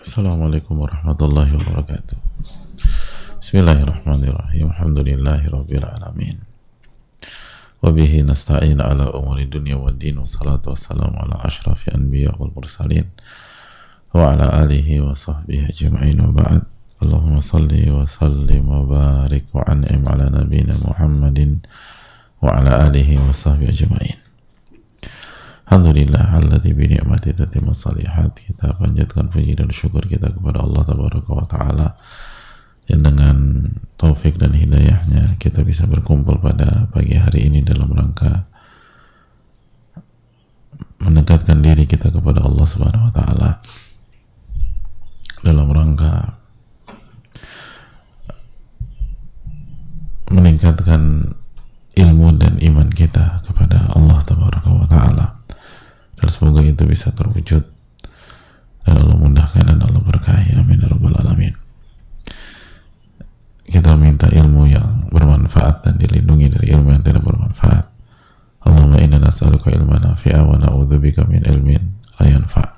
Assalamualaikum warahmatullahi wabarakatuh. Bismillahirrahmanirrahim. Alhamdulillahirabbil alamin. Wa bihi nasta'in ala umuri dunya waddin, wassalatu wassalamu ala asyrafil anbiya wal mursalin wa ala alihi wa sahbihi ajma'in, wa ba'd. Allahumma salli wa sallim wa barik wa an'im ala nabiyyina Muhammadin wa ala alihi wa sahbihi ajma'in. Alhamdulillah alladzi bi ni'mati tatimmu shalihat. Kita panjatkan puji dan syukur kita kepada Allah tabaraka wa taala yang dengan taufik dan hidayahnya kita bisa berkumpul pada pagi hari ini dalam rangka mendekatkan diri kita kepada Allah Subhanahu wa taala, dalam rangka meningkatkan ilmu dan iman kita kepada Allah tabaraka wa taala. Dan semoga itu bisa terwujud dan Allah mudahkan dan Allah berkahi, amin ya rabbal alamin. Kita minta ilmu yang bermanfaat dan dilindungi dari ilmu yang tidak bermanfaat. Allahumma inna nas'aluka ilman nafi'a wa na'udzubika min ilmin la yanfa'.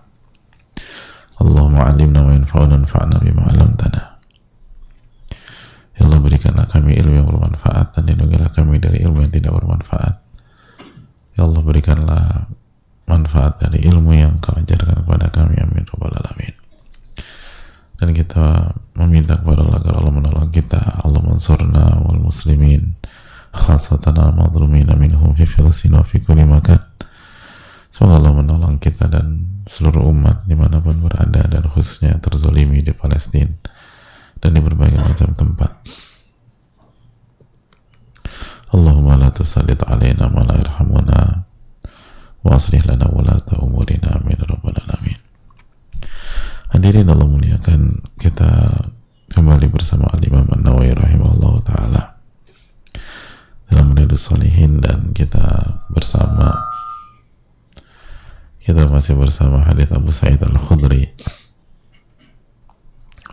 Allahumma 'allimna ma yanfa'una wanfa'na bima 'allamtana. Ya Allah, berikanlah kami ilmu yang bermanfaat dan lindungilah kami dari ilmu yang tidak bermanfaat. Ya Allah, berikanlah manfaat dari ilmu yang Kau ajarkan kepada kami, amin rabbal alamin. Dan kita meminta kepada Allah agar Allah menolong kita. Allah mansurna wal muslimin khasatan al madhlumina minhum fi Filistin wa fi kulli makan. Semoga Allah menolong kita dan seluruh umat dimanapun berada, dan khususnya terzolimi di Palestina dan di berbagai macam tempat. Allahumma la tusallit alaina ma la yarhamuna wa aslih lana wulata umurina, amin rabbal alamin. Hadirin Allah muliakan, kita kembali bersama Al-Imam An-Nawawi rahimahullah ta'ala dalam Riyadhus Shalihin, dan kita masih bersama hadits Abu Sa'id Al-Khudri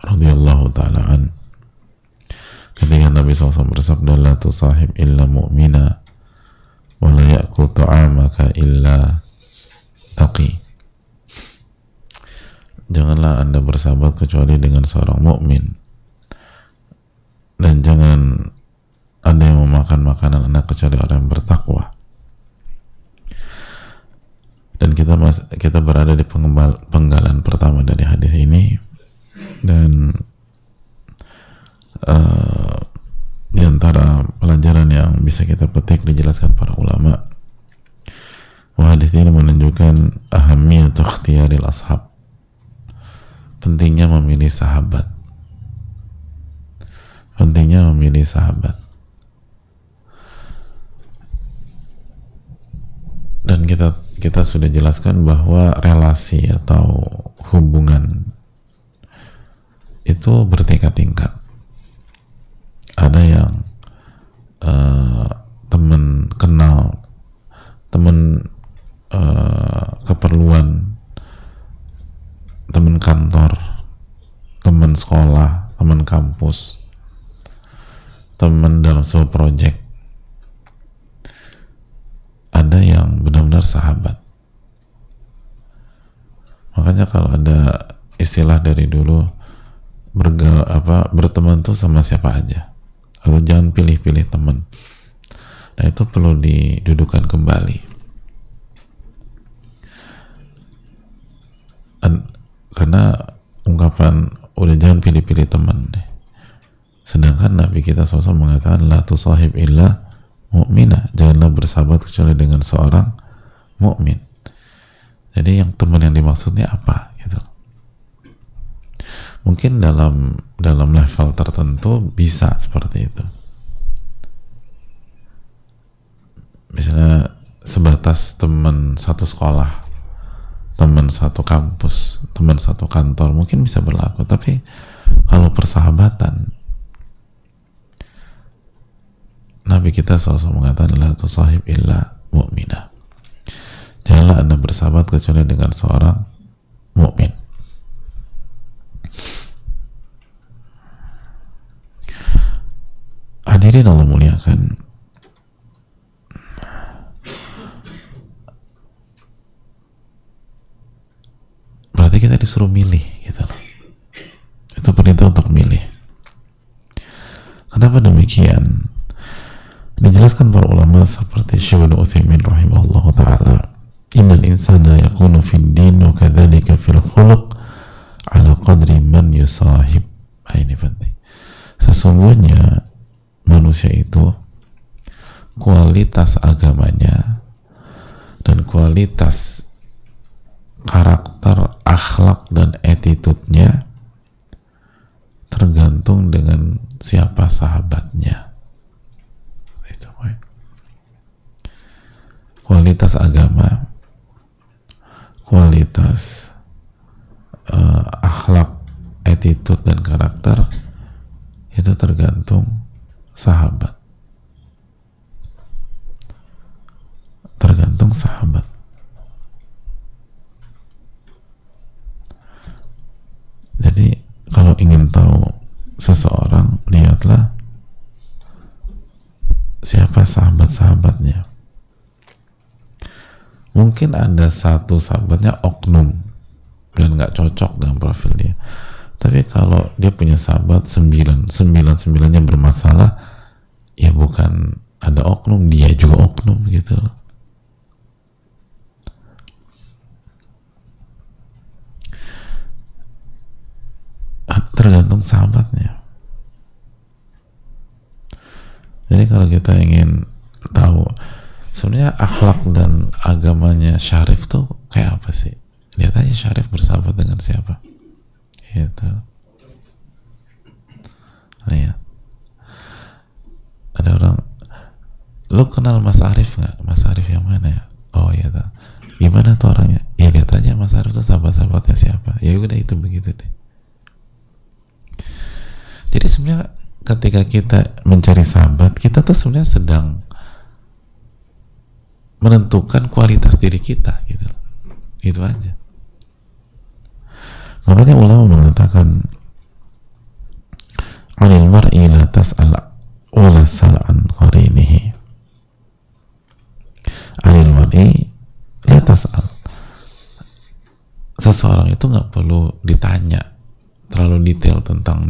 radhiyallahu ta'ala an, ketika Nabi SAW bersabda, la tusahib illa mu'mina wa la ya'kul ta'amaka illa taqi. Janganlah Anda bersahabat kecuali dengan seorang mukmin, dan jangan Anda yang memakan makanan Anda kecuali orang yang bertakwa. Dan kita berada di penggalan pertama dari hadis ini, dan di antara pelajaran yang bisa kita petik dijelaskan para ulama, hadis ini menunjukkan ahamiyatu ikhtiyaril ashab, pentingnya memilih sahabat, dan kita sudah jelaskan bahwa relasi atau hubungan itu bertingkat-tingkat. Ada yang teman kenal, teman keperluan, teman kantor, teman sekolah, teman kampus, teman dalam sebuah proyek. Ada yang benar-benar sahabat. Makanya kalau ada istilah dari dulu, berteman tuh sama siapa aja, atau jangan pilih-pilih teman. Nah, itu perlu didudukan kembali. Karena ungkapan udah jangan pilih-pilih teman deh. Sedangkan Nabi kita SAW mengatakan la tusahib illa mu'mina, janganlah bersahabat kecuali dengan seorang mukmin. Jadi yang teman yang dimaksudnya apa gitu. Mungkin dalam level tertentu bisa seperti itu. Misalnya sebatas teman satu sekolah, teman satu kampus, teman satu kantor, mungkin bisa berlaku. Tapi kalau persahabatan, Nabi kita SAW mengatakan la tusahib illa mu'minah, janganlah Anda bersahabat kecuali dengan seorang mukmin. Hadirin Allah muliakan, berarti kita disuruh milih gitu loh. Itu perintah untuk milih. Kenapa demikian? Dijelaskan para ulama seperti Syekh Ibnu Utsaimin rahimahullah taala, innal insana yakunu fid din wa kadzalika fil khuluq ala qadri man yusahib. Ini penting. Sesungguhnya manusia itu kualitas agamanya dan kualitas karakter, akhlak dan attitude-nya tergantung dengan siapa sahabatnya. Itu kualitas agama, kualitas akhlak, attitude dan karakter itu tergantung sahabat, tergantung sahabat. Jadi kalau ingin tahu seseorang, lihatlah siapa sahabat-sahabatnya. Mungkin ada satu sahabatnya oknum dan nggak cocok dengan profil dia, tapi kalau dia punya sahabat sembilannya bermasalah, ya bukan ada oknum, dia juga oknum gitu loh. Tergantung sahabatnya. Jadi kalau kita ingin tahu sebenarnya akhlak dan agamanya Syarif tuh kayak apa sih, lihat aja Syarif bersahabat dengan siapa gitu. Lihat, ada orang, lu kenal Mas Arif nggak? Mas Arif yang mana ya? Oh iya tuh. Gimana tuh orangnya? Ya lihat aja Mas Arif tuh sahabat-sahabatnya siapa. Ya udah, itu begitu deh. Jadi sebenarnya ketika kita mencari sahabat, kita tuh sebenarnya sedang menentukan kualitas diri kita gitu. Gitu aja. Makanya ulama mengatakan, "Anil mar'i la tas'al wa la sal'an qarinihi." Anil mar'i la tas'al. Seseorang itu nggak perlu ditanya terlalu detail tentang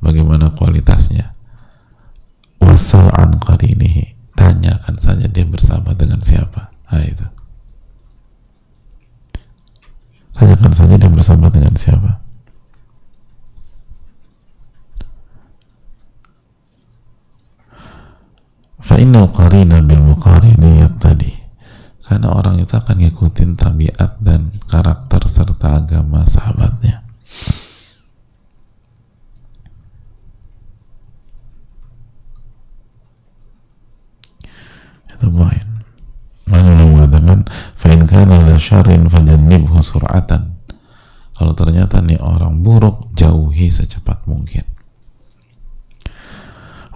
bagaimana kualitasnya. Wasal an qarinihi, tanyakan saja dia bersahabat dengan siapa. Nah itu, tanyakan saja dia bersahabat dengan siapa. Fa innal qarina bil muqarini yattadi, karena orang itu akan ngikutin tabiat dan karakter serta agama sahabatnya. Itu poin. Makanya mengatakan, fa in kana la syarrin fajannibhu sur'atan. Kalau ternyata nih orang buruk, jauhi secepat mungkin.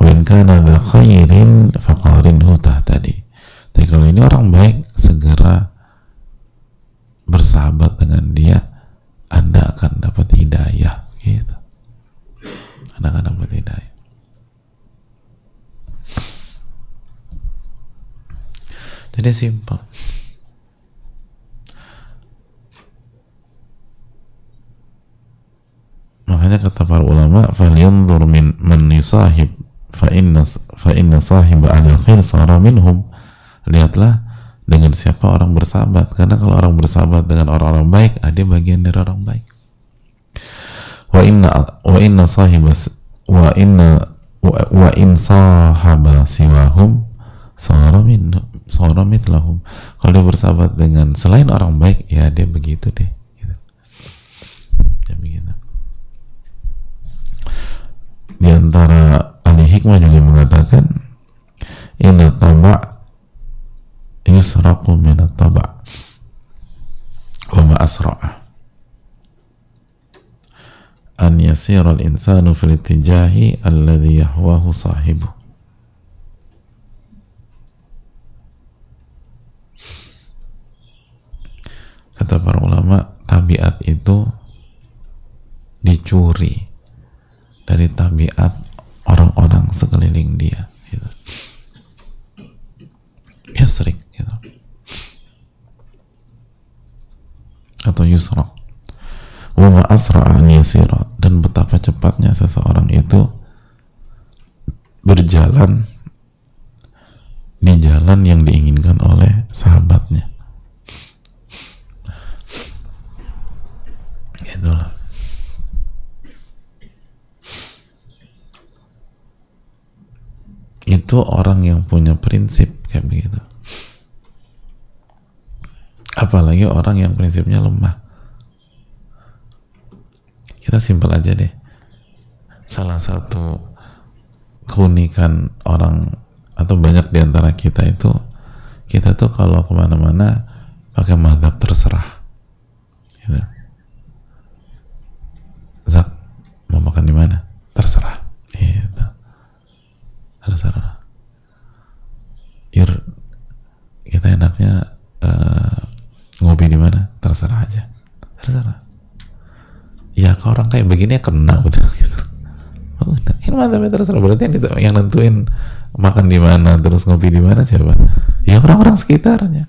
Wa in kana la khairin faqarinhu tahtadi. Tapi kalau ini orang baik, segera bersahabat dengan dia, Anda akan dapat hidayah gitu. Anda akan dapat hidayah. Jadi simpel. Makanya kata para ulama, falyanzur min man yusahib fa inna sahiba ahlil khair sara minhum. Lihatlah dengan siapa orang bersahabat, karena kalau orang bersahabat dengan orang-orang baik, dia bagian dari orang baik. Wa in sahaba siwahum sara mithlahum. Kalau dia bersahabat dengan selain orang baik, ya dia begitu deh gitu. Dia begitu. Di antara ahli hikmah juga mengatakan, inna taba' yusraqu min at-taba' wa ma asra'a an yasira al-insanu fil ittijahi alladhi yahwahu sahibu. Kata para ulama, tabiat itu dicuri dari tabiat orang-orang sekeliling dia gitu. Yasrik gitu. Atau yusraq. wa ma asra'a an yasira, dan betapa cepatnya seseorang itu berjalan di jalan yang diinginkan oleh sahabatnya. Itulah. Itu orang yang punya prinsip kayak begitu. Apalagi orang yang prinsipnya lemah. Kita simpel aja deh. Salah satu keunikan orang atau banyak di antara kita itu, kita tuh kalau kemana-mana pakai mazhab terserah. Gitu. Zak, mau makan di mana? Terserah. Gitu. Terserah. Kita enaknya ngopi di mana? Terserah aja. Terserah. Ya kalau orang kayak begini ya kena udah gitu. Udah. Ini mazhabnya terserah. Berarti yang nentuin makan di mana terus ngopi di mana siapa? Ya orang-orang sekitarnya.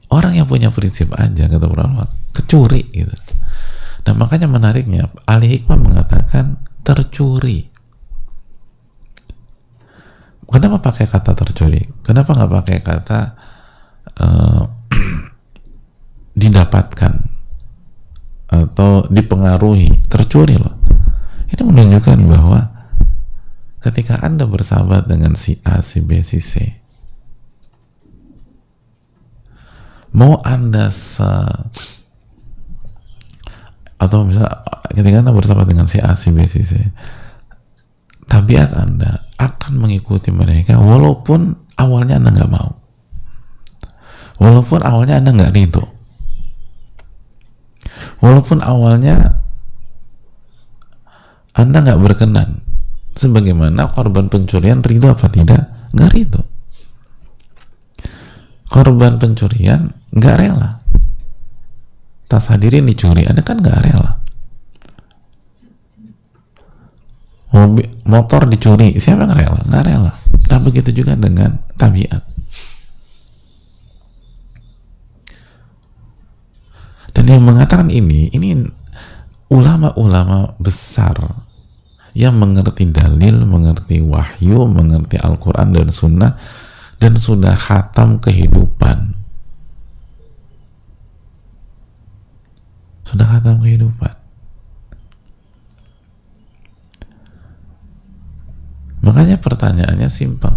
Orang yang punya prinsip aja kata ulama kecuri gitu. Nah makanya menariknya ahli hikmah mengatakan tercuri. Kenapa pakai kata tercuri? Kenapa nggak pakai kata didapatkan atau dipengaruhi? Tercuri loh. Ini menunjukkan bahwa ketika Anda bersahabat dengan si A, si B, si C, mau Anda atau misalnya ketika Anda bersahabat dengan si A, si B, si C, tabiat Anda akan mengikuti mereka walaupun awalnya Anda nggak mau, walaupun awalnya Anda nggak ridho, walaupun awalnya Anda nggak berkenan. Sebagaimana korban pencurian ridho apa tidak? Nggak ridho. Korban pencurian nggak rela. Tas hadirin dicuri, Anda kan nggak rela. Motor dicuri, siapa yang rela? Nggak rela. Nah begitu juga dengan tabiat. Dan yang mengatakan ini ulama-ulama besar yang mengerti dalil, mengerti wahyu, mengerti Al-Quran dan Sunnah, dan sudah khatam kehidupan. Sudah khatam kehidupan. Makanya pertanyaannya simpel.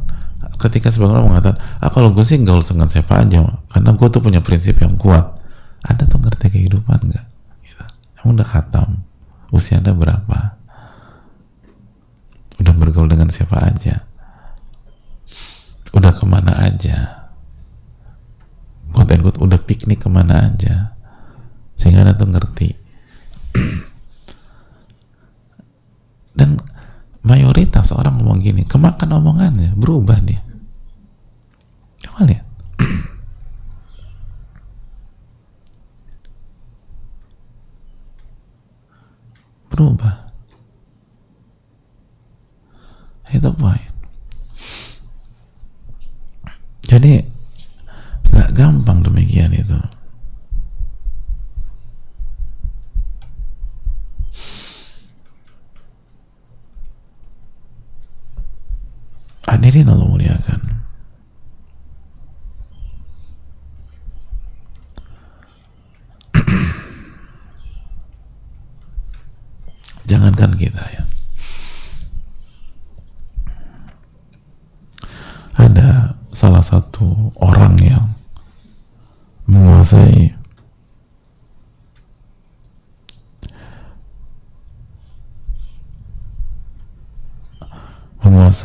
Ketika sebagian orang mengatakan, kalau gue sih gaul dengan siapa aja, karena gue tuh punya prinsip yang kuat. Anda tuh ngerti kehidupan nggak? Gitu. Emang udah khatam? Usia Anda berapa? Udah bergaul dengan siapa aja? Udah kemana aja? Quote-unquote, udah piknik kemana aja? Sehingga Anda tuh ngerti. Dan mayoritas orang ngomong gini, kemakan omongannya, berubah dia. Coba lihat. Berubah. Itu poin. Jadi gak gampang demikian itu. Hadirin Allah muliakan. Jangankan kita ya. Ada salah satu orang yang menguasai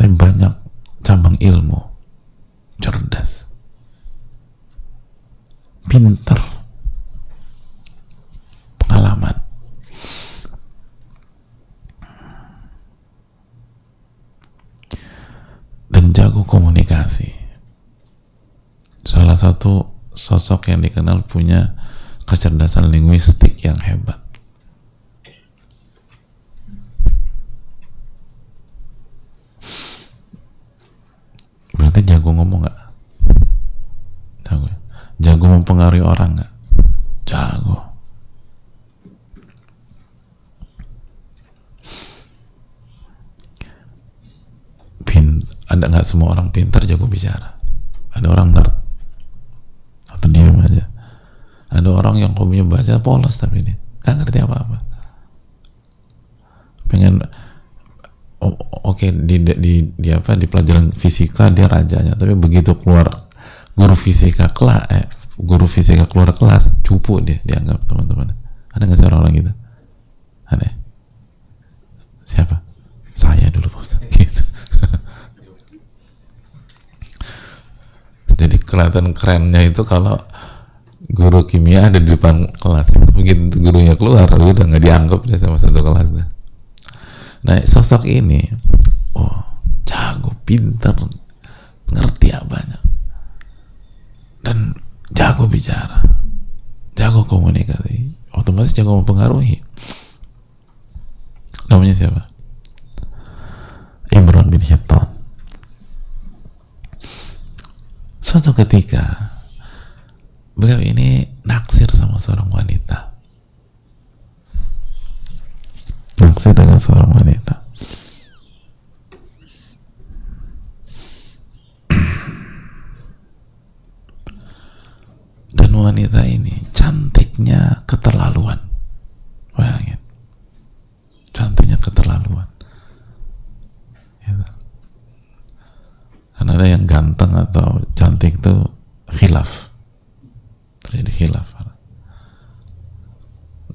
banyak cabang ilmu, cerdas, pintar, pengalaman, dan jago komunikasi. Salah satu sosok yang dikenal punya kecerdasan linguistik yang hebat. Berarti jago ngomong nggak? jago mempengaruhi orang nggak? Jago. Ada nggak semua orang pintar jago bicara? Ada orang nerd atau diam aja. Ada orang yang hobinya baca polos tapi dia nggak ngerti apa-apa. Pengen oke, di apa, di pelajaran fisika dia rajanya, tapi begitu keluar guru fisika keluar kelas cupu dia dianggap teman-teman. Ada nggak sih orang-orang gitu? Ada. Siapa? Saya dulu Pak Ustaz. Gitu. Jadi kelihatan kerennya itu kalau guru kimia ada di depan kelas. Begitu gurunya keluar, udah nggak dianggap dia sama satu kelas. Nah, sosok ini, jago, pintar, ngerti banyak, dan jago bicara, jago komunikasi, otomatis jago mempengaruhi. Namanya siapa? Imran bin Hittan. Suatu ketika beliau ini naksir sama seorang wanita, naksir dengan seorang wanita. Dan wanita ini cantiknya keterlaluan. Bayangin, cantiknya keterlaluan. Gitu. Karena ada yang ganteng atau cantik itu khilaf, terjadi khilaf.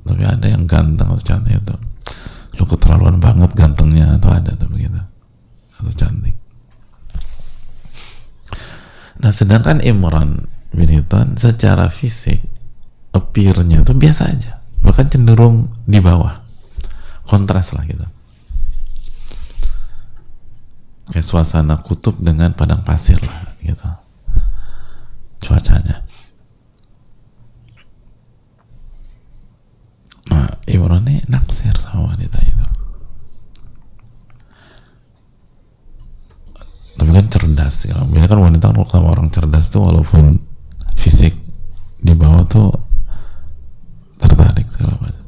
Tapi ada yang ganteng atau cantik itu, lu keterlaluan banget gantengnya, atau ada tuh begitu, atau cantik. Nah, sedangkan Imran bin Hittan secara fisik appear-nya tuh biasa aja, bahkan cenderung di bawah, kontras lah gitu, kayak suasana kutub dengan padang pasir lah gitu cuacanya. Nah, Imran ini naksir sama wanita itu. Tapi kan cerdas, kalau biasanya kan wanita kalau sama orang cerdas tuh walaupun fisik di bawah tuh tertarik segala macam.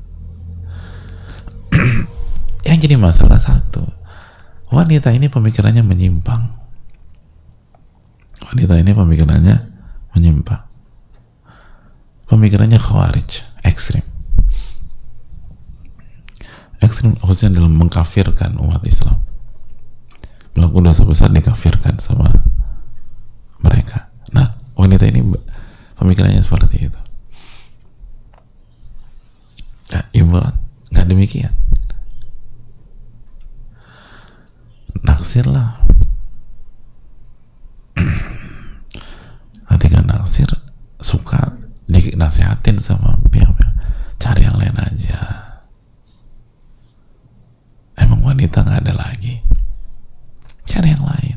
Yang jadi masalah satu, wanita ini pemikirannya menyimpang. Pemikirannya khawarij, ekstrim khususnya dalam mengkafirkan umat Islam. Pelaku dosa besar dikafirkan sama mereka. Nah, wanita ini pemikirannya seperti itu. Nah, Imran nggak demikian. Naksirlah. Ketika naksir, suka dinasihatin sama pihak-pihak, cari yang lain aja. Emang wanita nggak ada lagi, cari yang lain.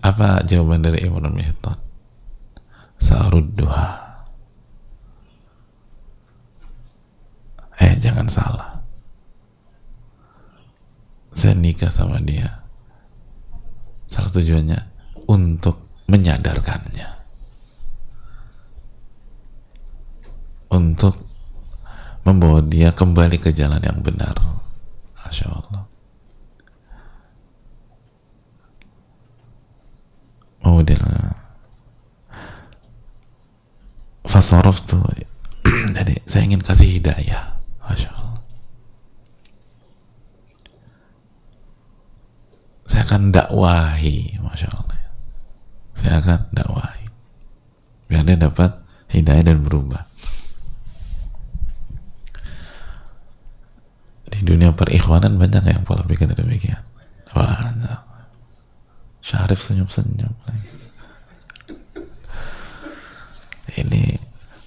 Apa jawaban dari Imran bin Hittan? Sa'rudduha. Jangan salah, saya nikah sama dia salah tujuannya untuk menyadarkannya, untuk membawa dia kembali ke jalan yang benar. Masya Allah. Kemudian fasorof tuh jadi saya ingin kasih hidayah. Masya Allah. Saya akan dakwahi, Masya Allah. Saya akan dakwahi biar dia dapat hidayah dan berubah. Di dunia perikhwanan banyak yang pola pikir demikian. Banyak. Syarif senyum-senyum lagi. Ini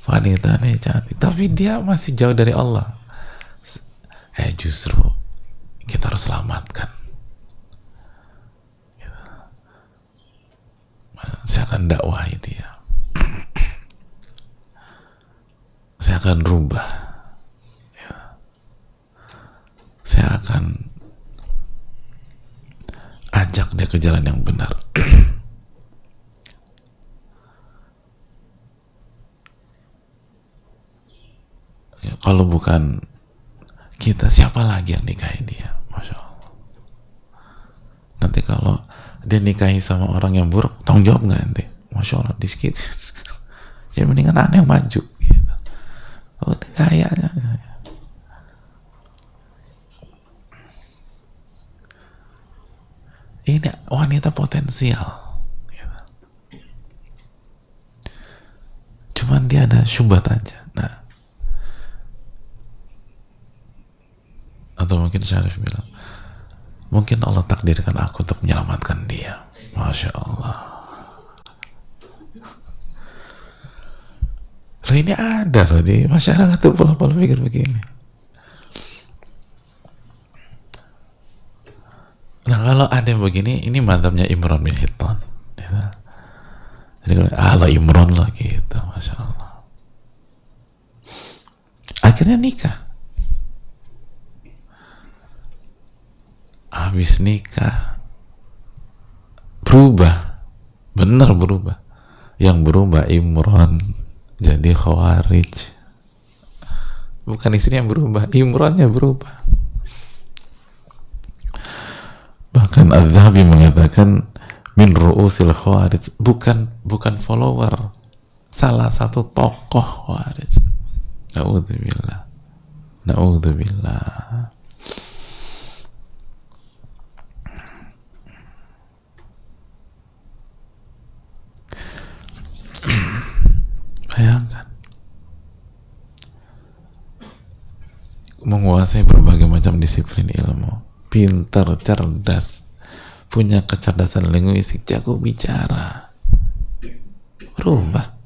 wanita nih cantik, tapi dia masih jauh dari Allah. Justru kita harus selamatkan. Saya akan dakwahi dia. Saya akan rubah. Saya akan ajak dia ke jalan yang benar. Kalau bukan kita, siapa lagi yang nikahi dia? Masya Allah. Nanti kalau dia nikahi sama orang yang buruk, tanggung jawab nggak nanti? Masya Allah, di sekitar. Jadi mendingan aneh yang maju gitu. Oh, kayaknya ini wanita potensial gitu. Cuman dia ada syubhat aja. Nah, atau mungkin Syarif bilang, mungkin Allah takdirkan aku untuk menyelamatkan dia. Masya Allah. Loh, ini ada loh di masyarakat tuh pola-pola pikir begini. Nah, kalau ada yang begini, ini mantapnya Imran bin Hittan gitu. Jadi kalau Imran lah gitu, Masya Allah. Akhirnya nikah. Habis nikah berubah, benar berubah. Yang berubah Imran jadi Khawarij. Bukan istri yang berubah, Imrannya berubah. Bahkan Adz-Dzahabi mengatakan min ru'usil Khawarij, bukan follower, salah satu tokoh Khawarij. Na'udzubillah. Na'udzubillah. Bayangkan, menguasai berbagai macam disiplin ilmu, pintar, cerdas, punya kecerdasan linguistik, jago bicara, berubah.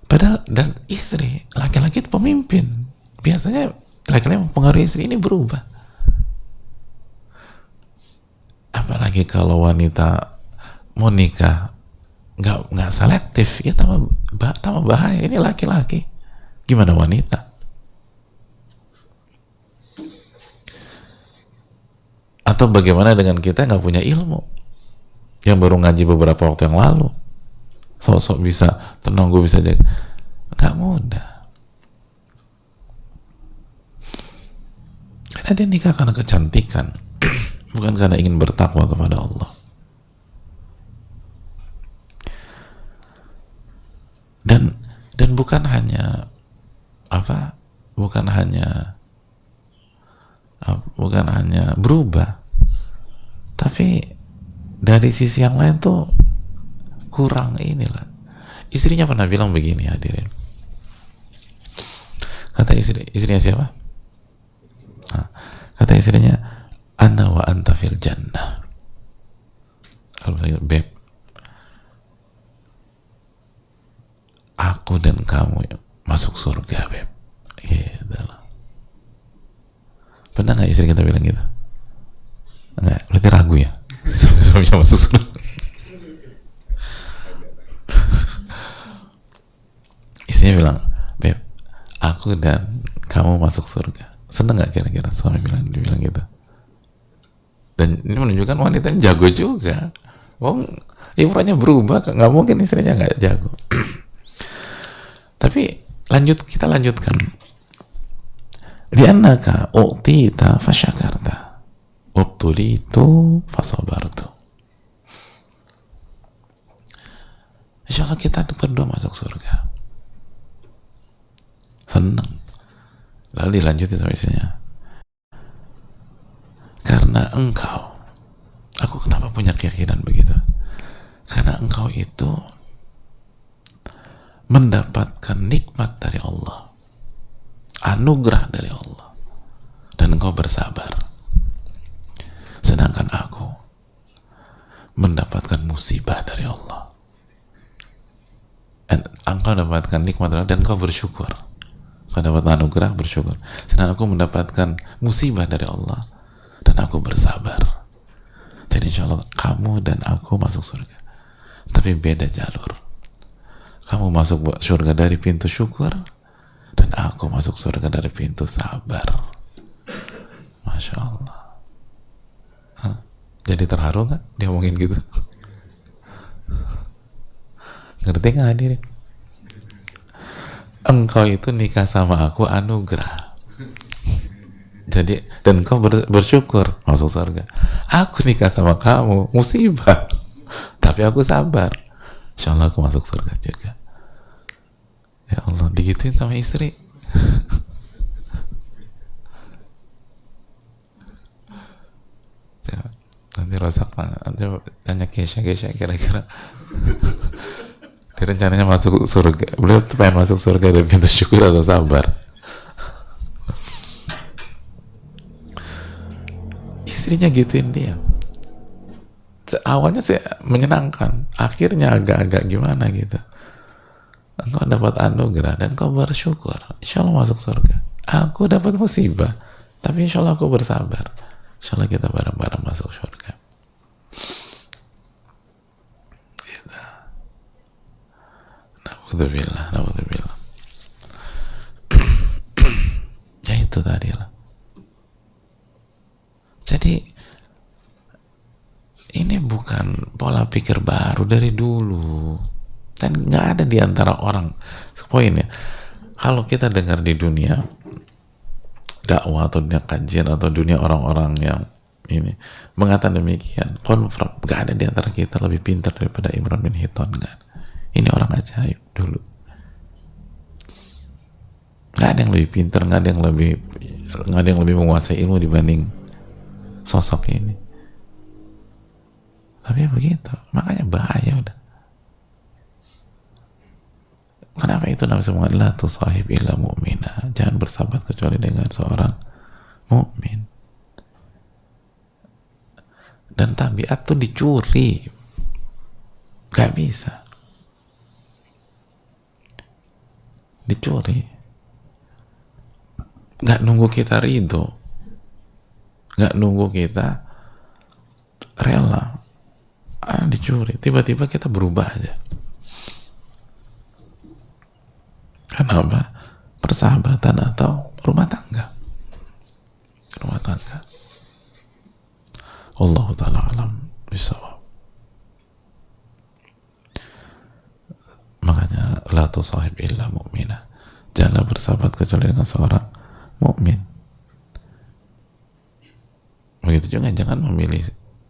Padahal, dan istri, laki-laki itu pemimpin, biasanya laki-laki mempengaruhi istri, ini berubah. Apalagi kalau wanita mau nikah nggak selektif, ya tambah bahaya. Ini laki-laki, gimana wanita? Atau bagaimana dengan kita nggak punya ilmu, yang baru ngaji beberapa waktu yang lalu, sosok bisa tenang, gue bisa jaga, nggak mudah. Karena dia nikah karena kecantikan, bukan karena ingin bertakwa kepada Allah. Dan bukan hanya berubah, tapi dari sisi yang lain tuh kurang inilah. Istrinya pernah bilang begini, hadirin. Kata istrinya siapa? Kata istrinya, ana wa anta fil jannah. Kalau beb, aku dan kamu masuk surga, beb. Gitu loh. Pernah nggak istri kita bilang gitu? Enggak, berarti ragu ya. Suaminya masuk surga. Istrinya bilang, beb, aku dan kamu masuk surga. Seneng nggak kira-kira suami dibilang gitu? Dan ini menunjukkan wanita yang jago juga. Imrannya berubah, nggak mungkin istrinya nggak jago. Tapi kita lanjutkan. Li'annaka u'tita fasyakarta, ubtulitu fasabartu. Insya Allah kita berdua masuk surga. Senang. Lalu dilanjutin sama istrinya. Karena engkau, aku kenapa punya keyakinan begitu? Karena engkau itu mendapatkan nikmat dari Allah, anugerah dari Allah, dan engkau bersabar. Sedangkan aku mendapatkan musibah dari Allah, dan engkau mendapatkan nikmat dari Allah, dan engkau bersyukur. Engkau dapat anugerah, bersyukur. Sedangkan aku mendapatkan musibah dari Allah, dan aku bersabar. Jadi insya Allah kamu dan aku masuk surga, tapi beda jalur. Kamu masuk surga dari pintu syukur, dan aku masuk surga dari pintu sabar. Masya Allah. Jadi terharu nggak dia ngomongin gitu? Ngerti nggak hadirin? engkau itu nikah sama aku anugerah. Jadi, dan kau bersyukur masuk surga. Aku nikah sama kamu musibah, tapi aku sabar, insya Allah aku masuk surga juga. Ya Allah, digituin sama istri. Ya, nanti Rozak tanya Kesha kira-kira dia rencananya masuk surga, beliau tuh pengen masuk surga dari pintu syukur atau sabar? Istrinya gituin dia. Awalnya sih menyenangkan, akhirnya agak-agak gimana gitu. Engkau dapat anugerah dan kau bersyukur, insya Allah masuk surga. Aku dapat musibah, tapi insya Allah aku bersabar, insya Allah kita bareng-bareng masuk surga. Gitu. Naudzubillah. Ya itu tadi lah. Jadi ini bukan pola pikir baru, dari dulu, dan nggak ada di antara orang. Poin ya, kalau kita dengar di dunia dakwah atau dunia kajian atau dunia orang-orang yang ini mengatakan demikian, confirm, nggak ada di antara kita lebih pintar daripada Imran bin Hiton, nggak. Ini orang ajaib dulu. Nggak ada yang lebih pintar, nggak ada yang lebih menguasai ilmu dibanding sosok ini. Tapi ya begitu, makanya bahaya udah. Kenapa itu Nabi SAW la tusahib illa mu'mina, jangan bersahabat kecuali dengan seorang mukmin. Dan tabiat tuh dicuri, gak bisa dicuri. Gak nunggu kita ridho, gak nunggu kita rela, dicuri. Tiba-tiba kita berubah aja. Kenapa? Persahabatan atau rumah tangga. Allahu ta'ala alam bisawab. Makanya la tusahib illa mu'minah, janganlah bersahabat kecuali dengan seorang mukmin. Begitu juga jangan memilih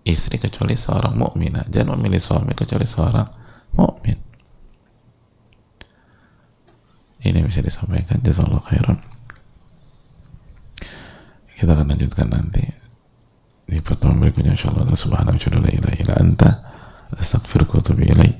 istri kecuali seorang mukminah, jangan memilih suami kecuali seorang mukmin. Ini bisa disampaikan. Jazakallahu khairan. Kita akan lanjutkan nanti di pertemuan berikutnya insyaallah. Subhanaka la ilaha illa anta astaghfiruka wa atubu ilaik.